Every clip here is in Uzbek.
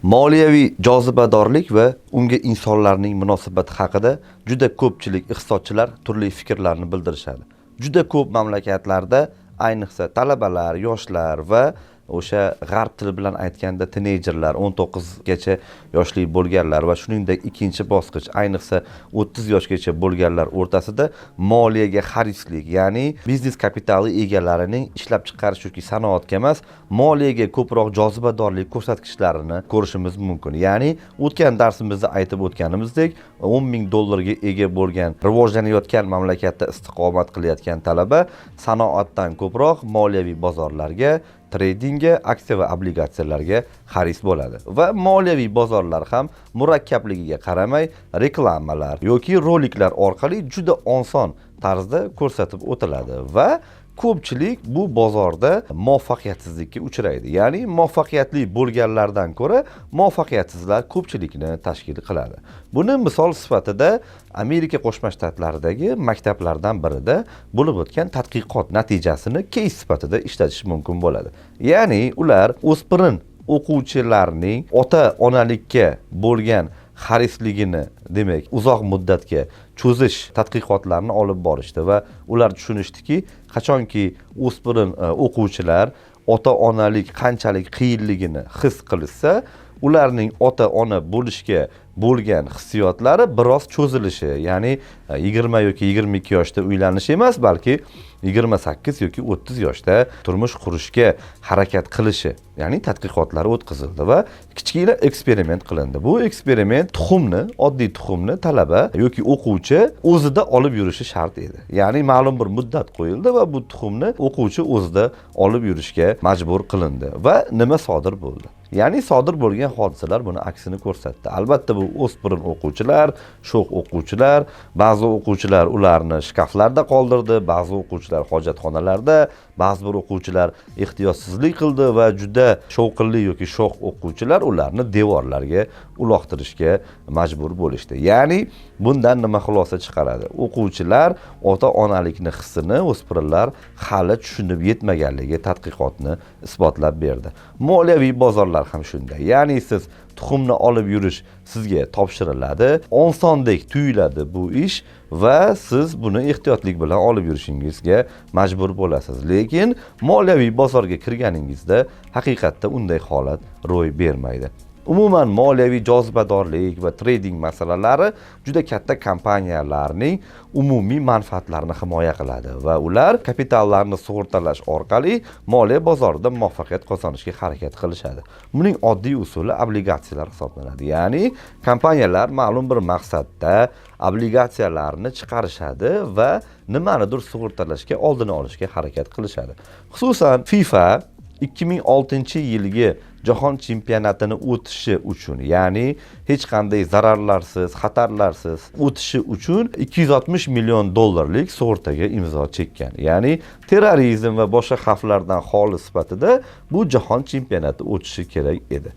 Moliyaviy jozibadorlik va unga insonlarning munosabati haqida juda ko'pchilik iqtisodchilar turli fikrlarni bildirishadi. Juda ko'p mamlakatlarda, ayniqsa talabalar, yoshlar va o'sha g'arb tili bilan aytganda teenagerlar, 19 gacha yoshli bo'lganlar va shuningdek ikkinchi bosqich, ayniqsa 30 yoshgacha bo'lganlar o'rtasida moliyaga xarislik, ya'ni biznes kapitali egalarining ishlab chiqarish yoki sanoatga emas, moliyaga ko'proq jozibadorlik ko'rsatkichlarini ko'rishimiz mumkin. Ya'ni o'tgan darsimizda aytib o'tganimizdek, $10,000 ga ega bo'lgan, rivojlanayotgan mamlakatda istiqomat qilayotgan talaba sanoatdan ko'proq moliyaviy bozorlarga, tradingga, aksiya va obligatsiyalarga xaris bo'ladi. Va moliyaviy bozorlar ham murakkabligiga qaramay reklamalar yoki roliklar orqali juda oson tarzda ko'rsatib o'tiladi va ko'pchilik bu bozorda muvaffaqiyatsizlikka uchraydi. Ya'ni muvaffaqiyatli bo'lganlardan ko'ra muvaffaqiyatsizlar ko'pchilikni tashkil qiladi. Buni misol sifatida Amerika Qo'shma Shtatlaridagi maktablardan birida bo'lib o'tgan tadqiqot natijasini case sifatida ishlatish mumkin bo'ladi. Ya'ni ular o'spirin o'quvchilarning ota-onalikka bo'lgan xarisligini, demak, uzoq muddatga cho'zish tadqiqotlarini olib borishdi va ular tushunishdiki, qachonki o'spirin o'quvchilar ota-onalik qanchalik qiyinligini his qilsa, ularning ota-ona bo'lishga bo'lgan hissiyotlari biroz cho'zilishi, ya'ni 20 yoki 22 yoshda uylanish emas, balki 28 yoki 30 yoshda turmush qurishga harakat qilishi, ya'ni tadqiqotlar o'tkazildi va kichkina eksperiment qilindi. Bu eksperiment oddiy tuxumni talaba yoki o'quvchi o'zida olib yurishi shart edi. Ya'ni ma'lum bir muddat qo'yildi va bu tuxumni o'quvchi o'zida olib yurishga majbur qilindi va nima sodir bo'ldi? Ya'ni sodir bo'lgan hodisalar buni aksini ko'rsatdi. Albatta bu o'spirin o'quvchilar, sho'x o'quvchilar, ba'zi o'quvchilar ularni shkaflarda qoldirdi, ba'zi o'quvchilar hojatxonalarda, ba'zi bir o'quvchilar ehtiyotsizlik qildi va juda shovqinli yoki sho'x o'quvchilar ularni devorlarga uloqtirishga majbur bo'lishdi. Ya'ni bundan nima xulosa chiqaradi? O'quvchilar ota-onalikni hissini o'spirinlar hali tushunib yetmaganligi tadqiqotni isbotlab berdi. Moliyaviy bozorlar ham shunday. Ya'ni siz tuxumni olib yurish sizga topshiriladi, osondek tuyuladi bu ish va siz buni ehtiyotlik bilan olib yurishingizga majbur bo'lasiz. Lekin moliyaviy bozorga kirganingizda haqiqatda unday holat ro'y bermaydi. Umuman moliyaviy jozibadorlik va trading masalalari juda katta kompaniyalarning umumiy manfaatlarini himoya qiladi va ular kapitallarni sug'urtalash orqali moliya bozorida muvaffaqiyat qozonishga harakat qilishadi. Buning oddiy usuli obligatsiyalar hisoblanadi. Ya'ni kompaniyalar ma'lum bir maqsadda obligatsiyalarni chiqarishadi va nimanidir sug'urtalashga, oldini olishga harakat qilishadi. Xususan FIFA 2006-yilgi jahon chempionatini o'tishi uchun, ya'ni hech qanday zararlarsiz, xatarlarsiz o'tishi uchun $260 million sug'urtaga imzo chekkan. Ya'ni terrorizm va boshqa xavflardan xoli sifatida bu jahon chempionati o'tishi kerak edi.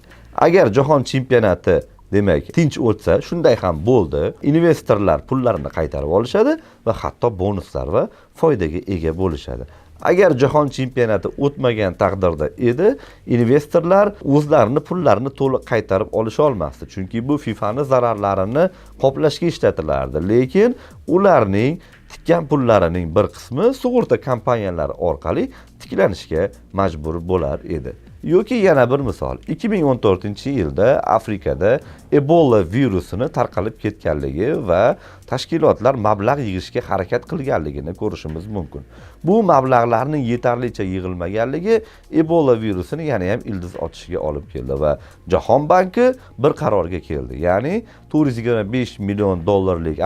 Agar jahon chempionati demak tinch o'tsa, shunday ham bo'ldi. Investorlar pullarini qaytarib olishadi va hatto bonuslar va foydaga ega bo'lishadi. Agar jahon chempionati o'tmagan taqdirda edi, investorlar o'zlarini pullarini to'liq qaytarib olisha olmasdi. Chunki bu FIFAning zararlarini qoplashga ishlatilardi. Lekin ularning tikkan pullarining bir qismi sug'urta kompaniyalari orqali tiklanishga majbur bo'lar edi. Yoki yana bir misol, 2014-yilda Afrikada Ebola virusini tarqalib ketganligi va tashkilotlar mablag' yig'ishga harakat qilganligini ko'rishimiz mumkin. Bu mablag'larning yetarlicha yig'ilmaganligi Ebola virusini yana ham ildiz otishiga olib keldi va Jahon banki bir qarorga keldi. Ya'ni $425 million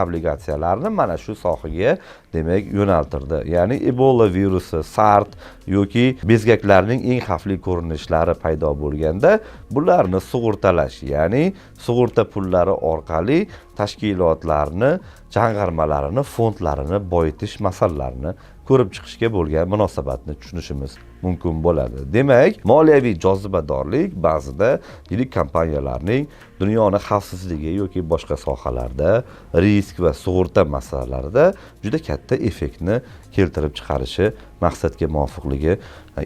obligatsiyalarni mana shu sohaga demak yo'naltirdi. Ya'ni Ebola virusi, SARS yoki bezgaklarning eng xavfli ko'rinishlari paydo bo'lganda bularni sug'urtalash, ya'ni sug'urta pullari orqali tashkilotlarni, jamg'armalarini, fondlarini boyitish masalalarini ko'rib chiqishga bo'lgan munosabatni tushunishimiz mumkin bo'ladi. Demak, moliyaviy jozibadorlik ba'zida yirik kompaniyalarning dunyoni xavfsizligi yoki boshqa sohalarda risk va sug'urta masalalarida juda katta effektni keltirib chiqarishi maqsadga muvofiqligi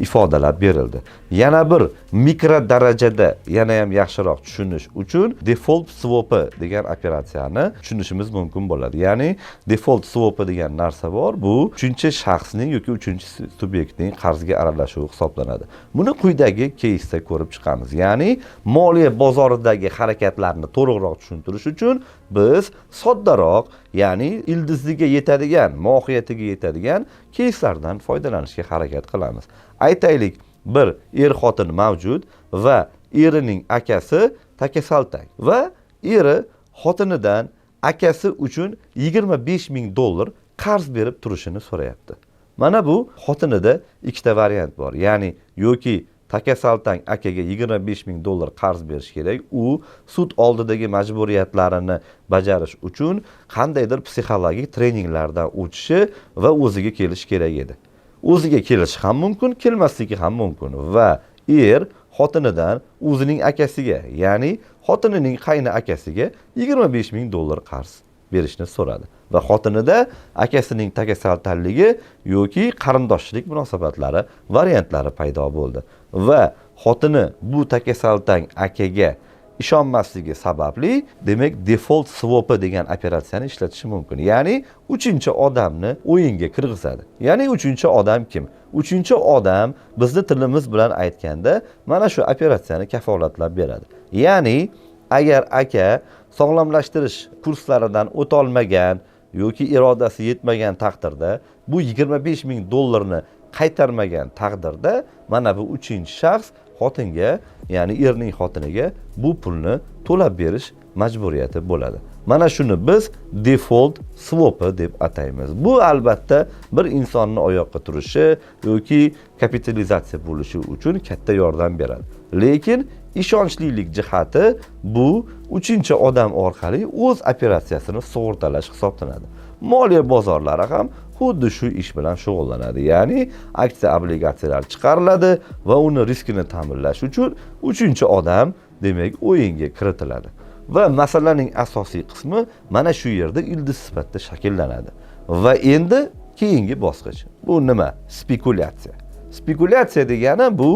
ifodalab berildi. Yana bir mikro darajada yana ham yaxshiroq tushunish uchun default swap degan operatsiyani tushunishimiz mumkin bo'ladi. Ya'ni default swap degan narsa bor. Bu uchinchi shaxsning yoki uchinchi subyektning qarzga aralashuvi hisoblanadi. Buni quyidagi keysda ko'rib chiqamiz. Ya'ni moliya bozoridagi harakatlarni to'liqroq tushuntirish uchun biz soddaroq, ya'ni ildizliga yetadigan, mohiyatiga yetadigan keyslardan foydalanishga harakat qilamiz. Aytaylik, bir er-xotin mavjud va erining akasi takasaltang va eri xotinidan akasi uchun $25,000 qarz berib turishini so'rayapti. Mana bu xotinida ikkita variant bor. Ya'ni yoki takasaltang akaga $25,000 qarz berish kerak. U sud oldidagi majburiyatlarini bajarish uchun qandaydir psixologik treninglardan o'tishi va o'ziga kelish kerak edi. O'ziga kelishi ham mumkin, kelmasligi ham mumkin va er xotinidan o'zining akasiga, ya'ni xotinining qayni akasiga $25,000 qarz berishni so'radi. Va xotinida akasining takasaltanligi yoki qarindoshchilik munosabatlari variantlari paydo bo'ldi. Va xotini bu takasaltang akaga ishonmasligi sababli, demak, default swap degan operatsiyani ishlatishi mumkin. Ya'ni uchinchi odamni o'yinga kirgizadi. Ya'ni uchinchi odam kim? Uchinchi odam bizni tilimiz bilan aytganda mana shu operatsiyani kafolatlab beradi. Ya'ni agar aka sog'lomlashtirish kurslaridan o'tolmagan yoki irodasi yetmagan taqdirda, bu $25,000 ni qaytarmagan taqdirda, mana bu uchinchi shaxs xotinga, ya'ni erning xotiniga bu pulni to'lab berish majburiyati bo'ladi. Mana shuni biz default swap deb ataymiz. Bu albatta bir insonni oyoqqa turishi yoki kapitalizatsiya bo'lishi uchun katta yordam beradi. Lekin ishonchlilik jihati bu uchinchi odam orqali o'z operatsiyasini sug'urtalash hisoblanadi. Moliya bozorlari ham xuddi shu ish bilan shug'ullanadi. Ya'ni aksiya obligatsiyalar chiqariladi va uni riskini ta'minlash uchun uchinchi odam, demak, o'yinga kiritiladi. Va masalaning asosiy qismi mana shu yerda ildiz sifatida shakllanadi. Va endi keyingi bosqich. Bu nima? Spekulyatsiya. Spekulyatsiya degani bu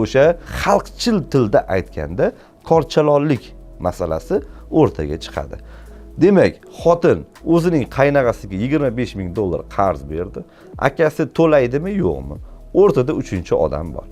o'sha xalqchil tilda aytganda korchalonlik masalasi o'rtaga chiqadi. Demak, xotin o'zining qaynog'asiga $25,000 qarz berdi. Akasi to'laydimi, yo'qmi? O'rtada uchinchi odam bor.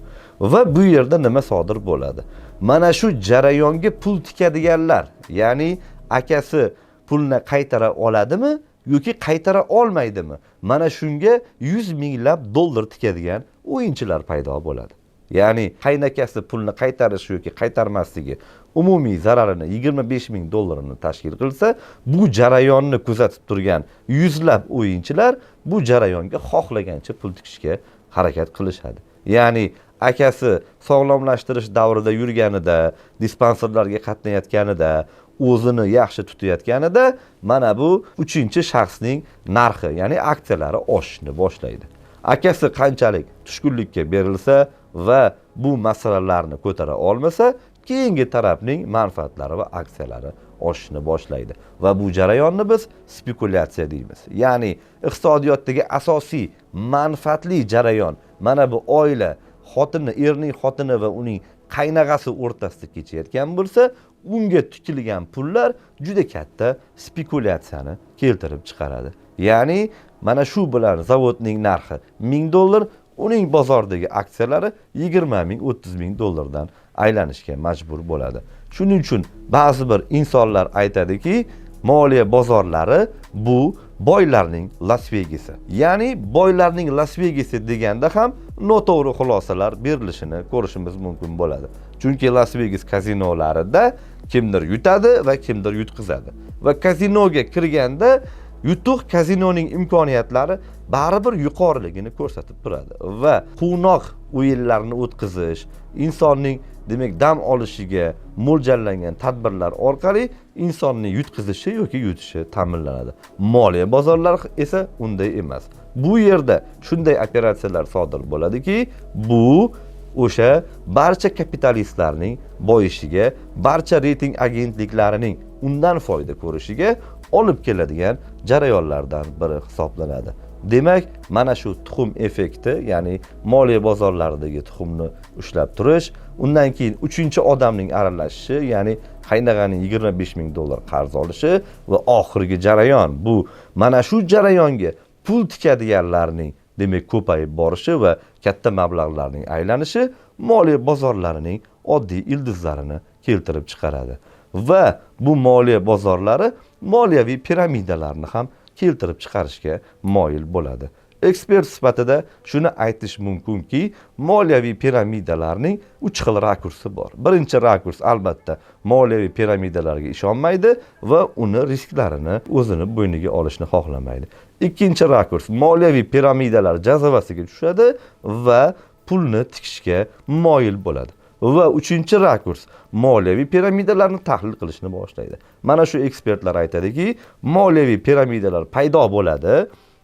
Va bu yerda nima sodir bo'ladi? Mana shu jarayonga pul tikadiganlar, ya'ni akasi pulni qaytara oladimi yoki qaytara olmaydimi? Mana shunga 100 minglab dollar tikadigan o'yinchilar paydo bo'ladi. Ya'ni qaynakasi pulni qaytarish yoki qaytarmasligi umumiy zararini $25,000 ni tashkil qilsa, bu jarayonni kuzatib turgan yuzlab o'yinchilar bu jarayonga xohlagancha pul tikishga harakat qilishadi. Ya'ni akasi sog'lomlashtirish davrida yurganida, dispanserlarga qatnayotganida, o'zini yaxshi tutayotganida, mana bu uchinchi shaxsning narxi, ya'ni aksiyalari oshishni boshlaydi. Akasi qanchalik tushkunlikka berilsa va bu masalalarni ko'tara olmasa, keyingi tarafning manfaatlari va aksiyalari oshishni boshlaydi. Va bu jarayonni biz spekulyatsiya deymiz. Ya'ni iqtisodiyotdagi asosiy manfaatli jarayon mana bu oila, xotini, erning xotini va uning qaynog'asi o'rtasida kechayotgan bo'lsa, unga tikilgan pullar juda katta spekulyatsiyani keltirib chiqaradi. Ya'ni mana shu bilan zavodning narxi $1,000, uning bozordagi aksiyalari $20,000-30,000 dan aylanishga majbur bo'ladi. Shuning uchun ba'zi bir insonlar aytadiki, moliya bozorlari bu boylarning Las Vegasi. Ya'ni boylarning Las Vegasi deganda ham noto'g'ri xulosalar berilishini ko'rishimiz mumkin bo'ladi. Chunki Las Vegas kazinolarida kimdir yutadi va kimdir yutqizadi. Va kazinoga kirganda yutuq kazinoning imkoniyatlari baribir yuqoriligini ko'rsatib turadi va quvnoq o'yinlarni o'tkazish, insonning demak dam olishiga mo'ljallangan tadbirlar orqali insonning yutqizishi yoki yutishi ta'minlanadi. Moliya bozorlari esa unday emas. Bu yerda shunday operatsiyalar sodir bo'ladiki, bu o'sha barcha kapitalistlarning boyishiga, barcha reyting agentliklarining undan foyda ko'rishiga olib keladigan jarayonlardan biri hisoblanadi. Demak, mana shu tuxum effekti, ya'ni moliya bozorlaridagi tuxumni ushlab turish, undan keyin 3-odamning aralashishi, ya'ni qaynag'aning $25,000 qarz olishi va oxirgi jarayon bu mana shu jarayonga pul tikadiganlarning demak ko'payib borishi va katta mablag'larning aylanishi moliya bozorlarining oddiy ildizlarini keltirib chiqaradi. Va bu moliya bozorlari moliyaviy piramidalarni ham keltirib chiqarishga moyil bo'ladi. Ekspert sifatida shuni aytish mumkinki, moliyaviy piramidalarning 3 xil rakursi bor. Birinchi rakurs albatta moliyaviy piramidalarga ishonmaydi va uni risklarini o'zini bo'yniga olishni xohlamaydi. Ikkinchi rakurs moliyaviy piramidalar jazavasiga tushadi va pulni tikishga moyil bo'ladi. Va uchinchi rakurs moliyaviy piramidalarni tahlil qilishni boshlaydi. Mana shu ekspertlar aytadiki, moliyaviy piramidalar paydo bo'ladi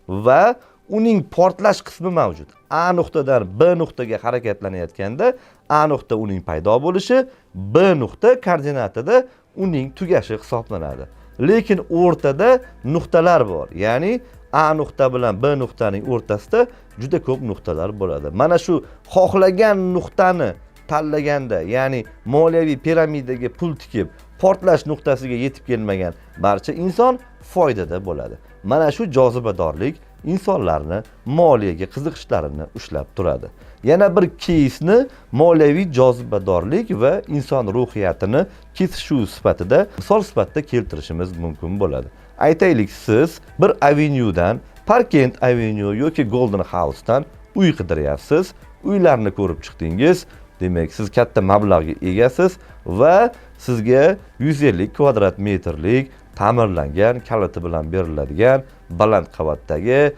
va uning portlash qismi mavjud. A nuqtadan B nuqtaga harakatlanayotganda A nuqta uning paydo bo'lishi, B nuqta koordinatida uning tugashi hisoblanadi. Lekin o'rtada nuqtalar bor. Ya'ni A nuqta bilan B nuqtaning o'rtasida juda ko'p nuqtalar bo'ladi. Mana shu xohlagan nuqtani tanlaganda, ya'ni moliyaviy piramidaga pul tikib, portlash nuqtasiga yetib kelmagan barcha inson foydada bo'ladi. Mana shu jozibadorlik insonlarni moliyaga qiziqishlarini ushlab turadi. Yana bir keysni moliyaviy jozibadorlik va inson ruhiyatini kesishuv sifatida, misol sifatida keltirishimiz mumkin bo'ladi. Aytaylik, siz bir avenyudan, Parkent Avenue yoki Golden House'dan uy qidiryapsiz, uylarni ko'rib chiqdingiz. Demak, siz katta mablag'ga egasiz va sizga 150 kvadrat metrlik ta'mirlangan, kaliti bilan beriladigan baland qavatdagi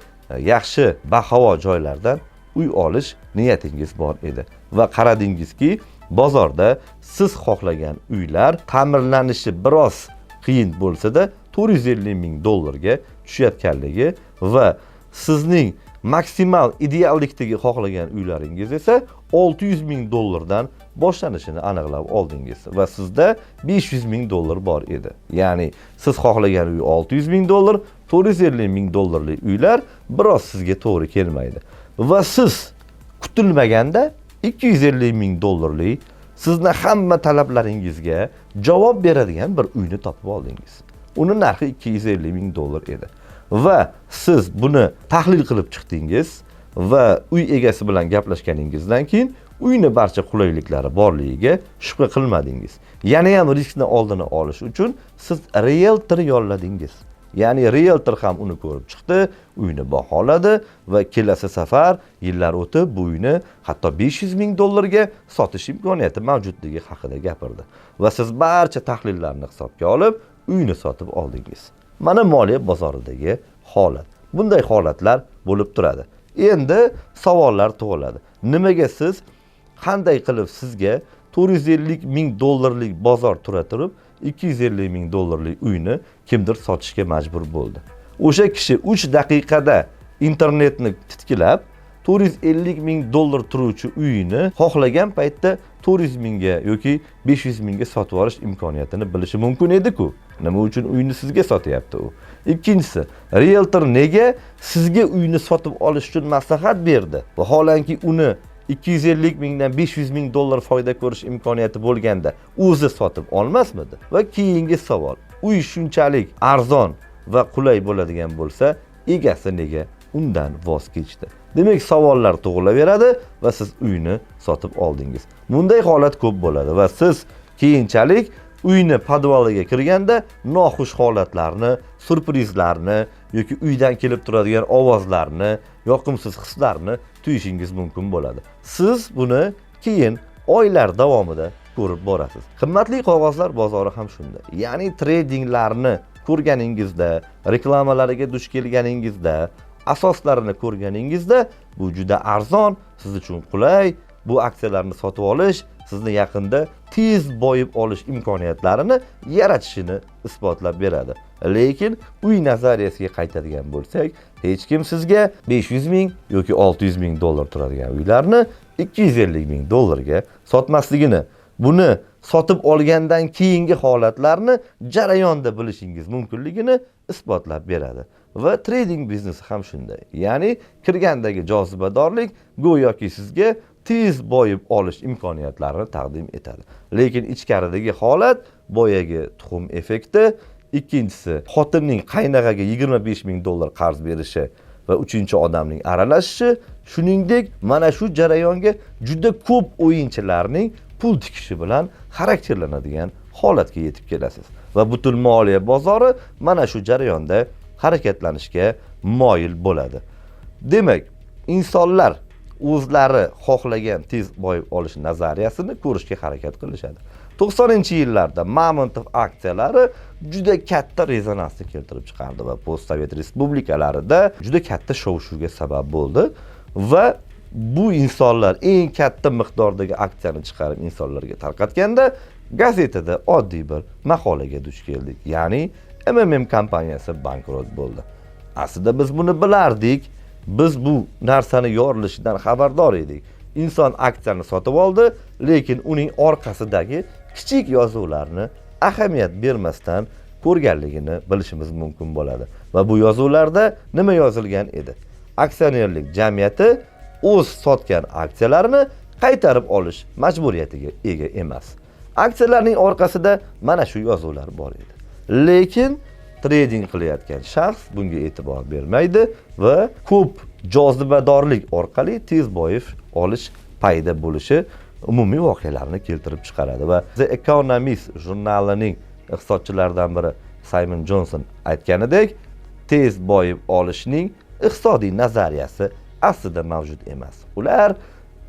yaxshi bahavo joylardan uy olish niyatingiz bor edi. Va qaradingizki, bozorda siz xohlagan uylar ta'mirlanishi biroz qiyin bo'lsa-da $450,000 ga tushayotganligi va sizning maksimal ideallikdagi xohlagan uylaringiz esa $600,000 dan boshlanishini aniqlab oldingiz va sizda $500,000 bor edi. Ya'ni siz xohlagan uy $600,000, $450,000 uylar biroz sizga to'g'ri kelmaydi. Va siz kutilmaganda $250,000 sizni hamma talablaringizga javob beradigan bir uyni topib oldingiz. Uni narxi $250,000 edi. Va siz buni tahlil qilib chiqdingiz va uy egasi bilan gaplashganingizdan keyin uyni barcha qulayliklari borligiga shubha qilmadingiz. Yana ham riskni oldini olish uchun siz realtor yolladingiz. Ya'ni realtor ham uni ko'rib chiqdi, uyni baholadi va kelasi safar yillar o'tib bu uyni hatto $500,000 ga sotish imkoniyati mavjudligi haqida gapirdi. Va siz barcha tahlillarni hisobga olib uyni sotib oldingiz. Mana moliya bozoridagi holat. Bunday holatlar bo'lib turadi. Endi savollar tug'iladi. Nimaga siz qanday qilib sizga $450,000 bozor tura turib $250,000 uyni kimdir sotishga majbur bo'ldi? O'sha kishi 3 daqiqada internetni titkilab $450,000 turuvchi uyini xohlagan paytda 400,000 ga yoki 500,000 ga sotib olish imkoniyatini bilishi mumkin edi-ku. Nima uchun uyni sizga sotyapti u? Ikkinchisi, realtor nega sizga uyni sotib olish uchun maslahat berdi? Vaholanki uni 250,000 dan $500,000 foyda ko'rish imkoniyati bo'lganda o'zi sotib olmasmidi? Va keyingi savol, uy shunchalik arzon va qulay bo'ladigan bo'lsa, egasi nega undan voz kechdi? Demak, savollar tug'ilaveradi va siz uyni sotib oldingiz. Bunday holat ko'p bo'ladi va siz keyinchalik uyni podvaliga kirganda noxush holatlarni, surprizlarni yoki uydan kelib turadigan ovozlarni, yoqimsiz hislarni tuyishingiz mumkin bo'ladi. Siz buni keyin oylar davomida ko'rib borasiz. Qimmatli qog'ozlar bozori ham shunday. Ya'ni tradinglarni ko'rganingizda, reklamalariga duch kelganingizda, asoslarini ko'rganingizda bu juda arzon, siz uchun qulay, bu aksiyalarni sotib olish sizni yaqinda tez boyib olish imkoniyatlarini yaratishini isbotlab beradi. Lekin uy nazariyasiga qaytadigan bo'lsak, hech kim sizga 500 ming yoki 600 ming dollar turadigan uylarni 250 ming dollarga sotmasligini, buni sotib olgandan keyingi holatlarni jarayonda bilishingiz mumkinligini isbotlab beradi. Va trading biznesi ham shunday. Ya'ni kirgandagi jozibadorlik go'yoki sizga tez boyib olish imkoniyatlarini taqdim etadi. Lekin ichkaridagi holat boyagi tuxum effekti, ikkinchisi xotinning qaynog'aga 25 ming dollar qarz berishi va uchinchi odamning aralashishi, shuningdek mana shu jarayonga juda ko'p o'yinchilarning pul tikishi bilan xarakterlanadigan holatga yetib kelasiz. Va butun moliya bozori mana shu jarayonda harakatlanishga moyil bo'ladi. Demak, insonlar o'zlari xohlagan tez boyib olish nazariyasini ko'rishga harakat qilishadi. 90-yillarda Mamontov aksiyalari juda katta rezonansni keltirib chiqardi va postsovet respublikalarida juda katta shov-shuvga sabab bo'ldi va bu insonlar eng katta miqdordagi aksiyani chiqarib insonlarga tarqatganda gazetada oddiy bir maqolaga duch keldik. Ya'ni MMM kompaniyasi bankrot bo'ldi. Aslida biz buni bilardik. Biz bu narsani yorilishidan xabardor edik. Inson aksiyani sotib oldi, lekin uning orqasidagi kichik yozuvlarni ahamiyat bermasdan ko'rganligini bilishimiz mumkin bo'ladi. Va bu yozuvlarda nima yozilgan edi? Aksionerlik jamiyati o'z sotgan aksiyalarini qaytarib olish majburiyatiga ega emas. Aksiyalarning orqasida mana shu yozuvlar bor edi. Lekin trading qilayotgan shaxs bunga e'tibor bermaydi va ko'p jozibadorlik orqali tez boyib olish paydo bo'lishi umumiy voqealarni keltirib chiqaradi. Va The Economist jurnalining iqtisodchilaridan biri Simon Johnson aytganidek, tez boyib olishning iqtisodiy nazariyasi aslida mavjud emas. Ular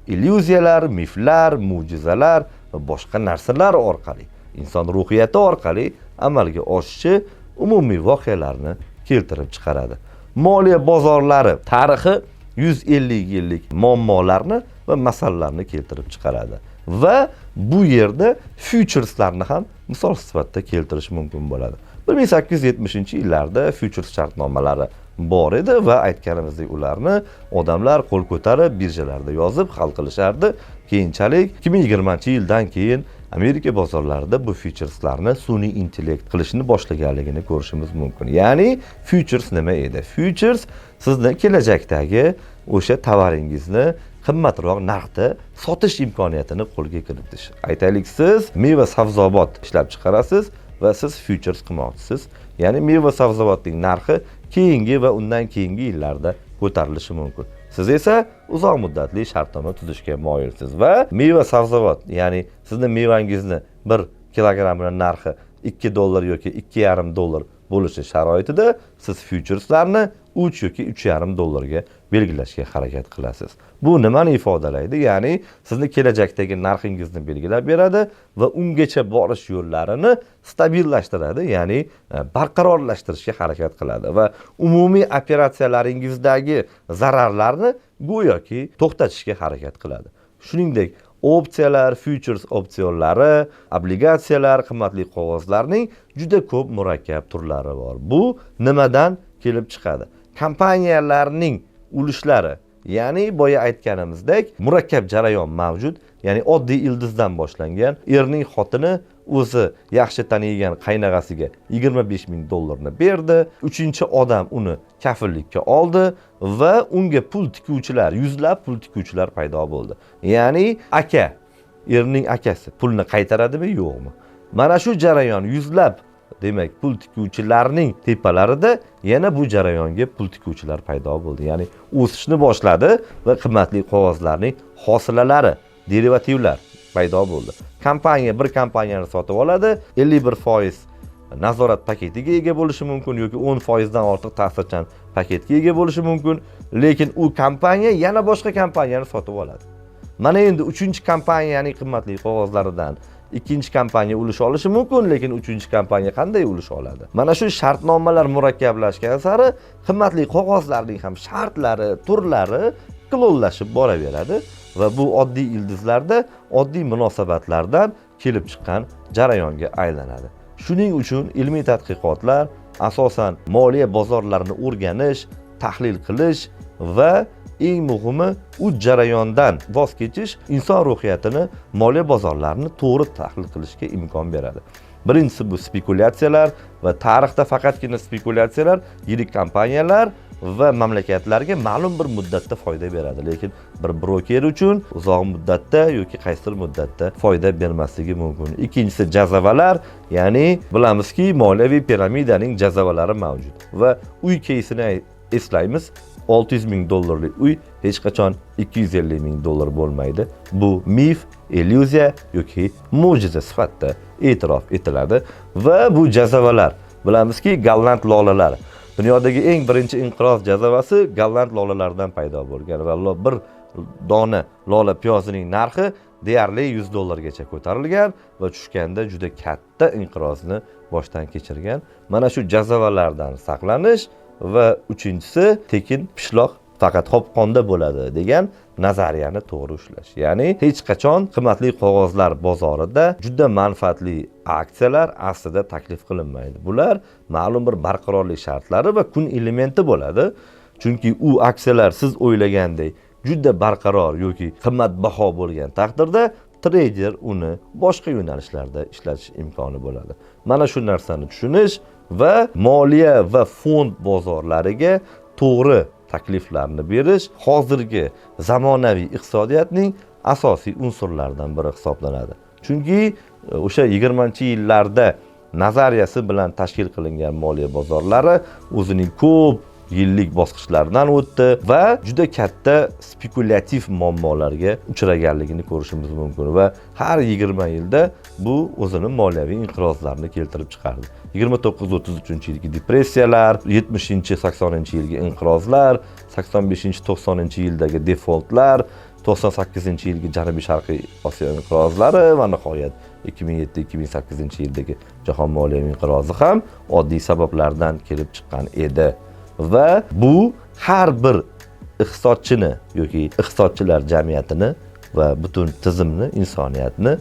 illyuziyalar, miflar, mo'jizalar va boshqa narsalar orqali, inson ruhiyati orqali amalga oshishi umumiy voqealarni keltirib chiqaradi. Moliya bozorlari tarixi 150 yillik muammolarni va masalalarni keltirib chiqaradi. Va bu yerda futureslarni ham misol sifatida keltirish mumkin bo'ladi. 1870-yillarda futures shartnomalari bor edi va aytganimizdek ularni odamlar qo'l ko'tarib birjalarda yozib hal qilishardi. Keyinchalik 2020-yildan keyin Amerika bozorlarida bu futureslarni sun'iy intellekt qilishni boshlaganligini ko'rishimiz mumkin. Ya'ni futures nima edi? Futures sizni kelajakdagi o'sha tovaringizni qimmatroq narxda sotish imkoniyatini qo'lga kiritish. Aytaylik, siz meva sabzavot ishlab chiqarasiz va siz futures qilmoqchisiz. Ya'ni meva sabzavotning narxi keyingi va undan keyingi yillarda ko'tarilishi mumkin. Siz esa uzoq muddatli shartnoma tuzishga moyilsiz va meva sabzavot, ya'ni sizning mevangizni 1 kilogrammining narxi 2 dollar yoki 2,5 dollar bo'lishi sharoitida siz futureslarni 3 yoki 3,5 dollarga belgilashga harakat qilasiz. Bu nimani ifodalaydi? Ya'ni sizni kelajakdagi narxingizni belgilab beradi va ungacha borish yo'llarini stabillashtiradi, ya'ni barqarorlashtirishga harakat qiladi va umumiy operatsiyalaringizdagi zararlarni go'yoki to'xtatishga harakat qiladi. Shuningdek, opsiyalar, futures opsionlari, obligatsiyalar, qimmatli qog'ozlarning juda ko'p murakkab turlari bor. Bu nimadan kelib chiqadi? Kompaniyalarning ulushlari, ya'ni boya aytganimizdek, murakkab jarayon mavjud. Ya'ni oddiy ildizdan boshlangan erning xotini o'zi yaxshi tanigan qaynog'asiga 25 ming dollarni berdi. Uchinchi odam uni kafillikka oldi va unga pul tikuvchilar, yuzlab pul tikuvchilar paydo bo'ldi. Ya'ni aka, erning akasi pulni qaytaradimi, yo'qmi? Mana shu jarayon yuzlab, demak, pul tikuvchilarning tepalarida yana bu jarayonga pul tikuvchilar paydo bo'ldi. Ya'ni o'sishni boshladi va qimmatli qog'ozlarning hosilalari, derivativlar paydo bo'ldi. Kompaniya bir kompaniyani sotib oladi, 51% nazorat paketiga ega bo'lishi mumkin yoki 10% dan ortiq ta'sirchan paketga ega bo'lishi mumkin, lekin u kompaniya yana boshqa kompaniyani sotib oladi. Mana endi 3-kompaniyaning qimmatli qog'ozlaridan ikkinchi kompaniya ulush olishi mumkin, lekin uchinchi kompaniya qanday ulush oladi? Mana shu shartnomalar murakkablashgan sari qimmatli qog'ozlarning ham shartlari, turlari klonlashib boraveradi va bu oddiy ildizlarda oddiy munosabatlardan kelib chiqqan jarayonga aylanadi. Shuning uchun ilmiy tadqiqotlar asosan moliya bozorlarini o'rganish, tahlil qilish va eng muhimi u jarayondan voz kechish inson ruhiyatini, moliya bozorlarini to'g'ri tahlil qilishga imkon beradi. Birinchisi bu spekulyatsiyalar va tarixda faqatgina spekulyatsiyalar yirik kompaniyalar va mamlakatlarga ma'lum bir muddatda foyda beradi, lekin bir broker uchun uzoq muddatda yoki qaysidir muddatda foyda bermasligi mumkin. Ikkinchisi jazavalar, ya'ni bilamizki, moliyaviy piramidaning jazavalari mavjud va uy keysini eslaymiz. $600,000 uy hech qachon $250,000 bo'lmaydi. Bu mif, illyuziya yoki mo'jiza sifatida e'tirof etiladi va bu jazavalar, bilamizki, golland lolalar. Dunyodagi eng birinchi inqiroz jazavasi golland lolalaridan paydo bo'lgan va bir dona lola piyozining narxi deyarli $100 ko'tarilgan va tushganda juda katta inqirozni boshdan kechirgan. Mana shu jazavalardan saqlanish va uchinchisi tekin pishloq faqat qopqonda bo'ladi degan nazariyani to'g'ri ushlash. Ya'ni hech qachon qimmatli qog'ozlar bozorida juda manfaatli aksiyalar aslida taklif qilinmaydi. Bular ma'lum bir barqarorlik shartlari va kun elementi bo'ladi. Chunki u aksiyalar siz o'ylagandek juda barqaror yoki qimmatbaho bo'lgan taqdirda treyder uni boshqa yo'nalishlarda ishlatish imkoni bo'ladi. Mana shu narsani tushunish va moliya va fond bozorlariga to'g'ri takliflarni berish hozirgi zamonaviy iqtisodiyotning asosiy unsurlaridan biri hisoblanadi. Chunki o'sha 20-yillarda nazariyasi bilan tashkil qilingan moliya bozorlari o'zining ko'p yillik bosqichlardan o'tdi va juda katta spekulyativ muammolarga uchraganligini ko'rishimiz mumkin va har 20 yilda bu o'zining moliyaviy inqirozlarni keltirib chiqardi. 29-33-yilgi depressiyalar, 70-80-yilgi inqirozlar, 85-90-yildagi defoltlar, 98-yilgi Janubiy Sharqiy Osiyo inqirozlari va nihoyat 2007-2008-yildagi jahon moliyaviy inqirozi ham oddiy sabablardan kelib chiqqan edi. Va bu har bir iqtisodchini yoki iqtisodchilar jamiyatini va butun tizimni, insoniyatni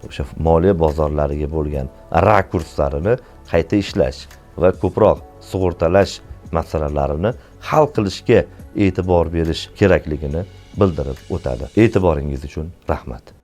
o'sha moliya bozorlariga bo'lgan rakurslarini qayta ishlash va ko'proq sug'urtalash masalalarini hal qilishga e'tibor berish kerakligini bildirib o'tadi. E'tiboringiz uchun rahmat.